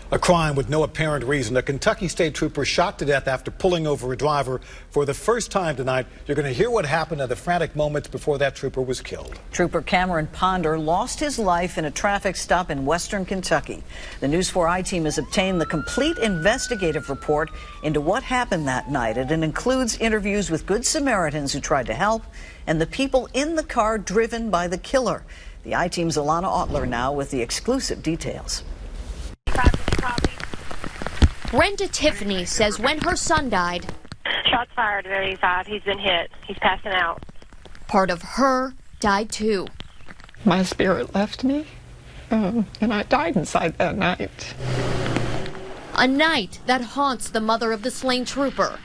A crime with no apparent reason. A Kentucky state trooper shot to death after pulling over a driver for the first time tonight. You're going to hear what happened at the frantic moments before that trooper was killed. Trooper Cameron Ponder lost his life in a traffic stop in western Kentucky. The News 4i team has obtained the complete investigative report into what happened that night. It includes interviews with Good Samaritans who tried to help and the people in the car driven by the killer. The I-Team's Alana Otler now with the exclusive details. Brenda Tiffany says when her son died, shots fired at 85. He's been hit. He's passing out. Part of her died too. My spirit left me, and I died inside that night. A night that haunts the mother of the slain trooper.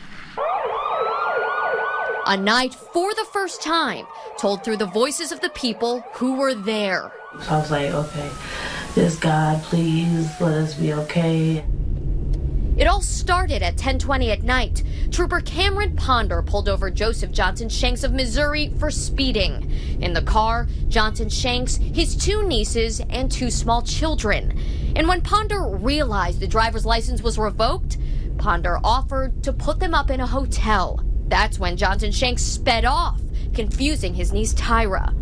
A night for the first time told through the voices of the people who were there. So I was like, okay, this God, please let us be okay. It all started at 10:20 at night. Trooper Cameron Ponder pulled over Joseph Johnson Shanks of Missouri for speeding. In the car, Johnson Shanks, his two nieces, and two small children. And when Ponder realized the driver's license was revoked, Ponder offered to put them up in a hotel. That's when Johnson Shanks sped off, confusing his niece Tyra.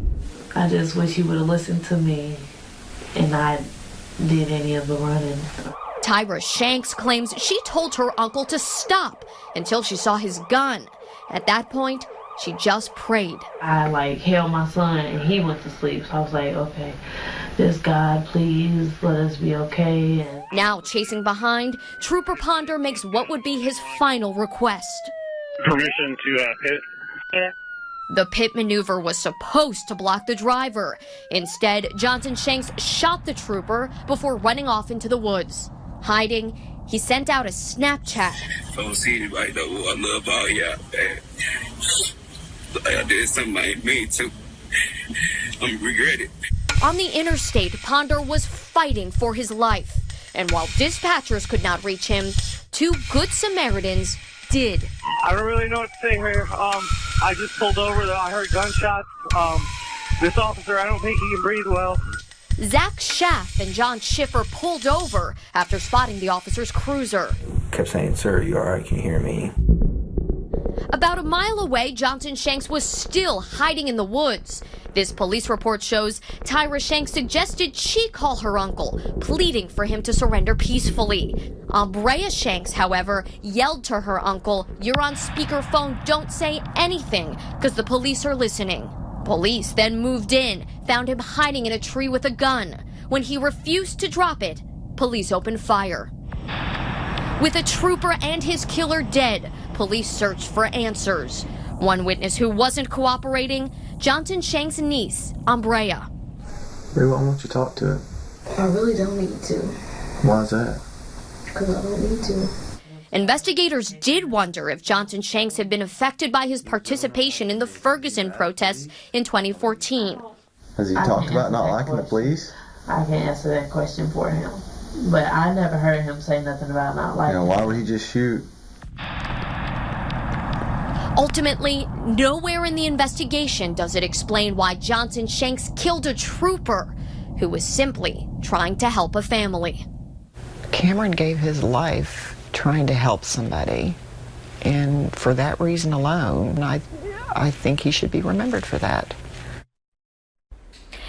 I just wish he would have listened to me and I did any of the running. Tyra Shanks claims she told her uncle to stop until she saw his gun. At that point, she just prayed. I held my son and he went to sleep. So I was like, okay, this God, please let us be okay. Now chasing behind, Trooper Ponder makes what would be his final request. Permission to pit? Yeah. The pit maneuver was supposed to block the driver. Instead, Johnson Shanks shot the trooper before running off into the woods. Hiding, he sent out a Snapchat. Don't see anybody know who I love all y'all, man. I did something I ain't mean to. I'm regretting. On the interstate, Ponder was fighting for his life. And while dispatchers could not reach him, two Good Samaritans did. I don't really know what to say here. I just pulled over. I heard gunshots. This officer, I don't think he can breathe well. Zach Schaff and John Schiffer pulled over after spotting the officer's cruiser. Kept saying, "Sir, you all right? Can you hear me?" About a mile away, Johnson Shanks was still hiding in the woods. This police report shows Tyra Shanks suggested she call her uncle, pleading for him to surrender peacefully. Ambrea Shanks, however, yelled to her uncle, "You're on speakerphone, don't say anything, because the police are listening." Police then moved in, found him hiding in a tree with a gun. When he refused to drop it, police opened fire. With a trooper and his killer dead, police searched for answers. One witness who wasn't cooperating, Johnson Shanks' niece, Ambrea. Ray, why won't you talk to him? I really don't need to. Why is that? Because I don't need to. Investigators did wonder if Johnson Shanks had been affected by his participation in the Ferguson protests in 2014. Has he talked about not liking the police? I can't answer that question for him. But I never heard him say nothing about not liking Why would he just shoot? Ultimately, nowhere in the investigation does it explain why Johnson Shanks killed a trooper who was simply trying to help a family. Cameron gave his life trying to help somebody, and for that reason alone, I think he should be remembered for that.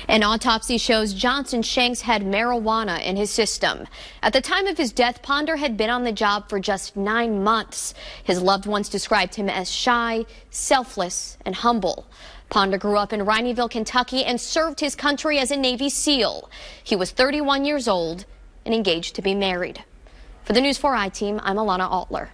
An autopsy shows Johnson Shanks had marijuana in his system. At the time of his death, Ponder had been on the job for just 9 months. His loved ones described him as shy, selfless, and humble. Ponder grew up in Rineyville, Kentucky, and served his country as a Navy SEAL. He was 31 years old and engaged to be married. For the News 4i team, I'm Alana Otler.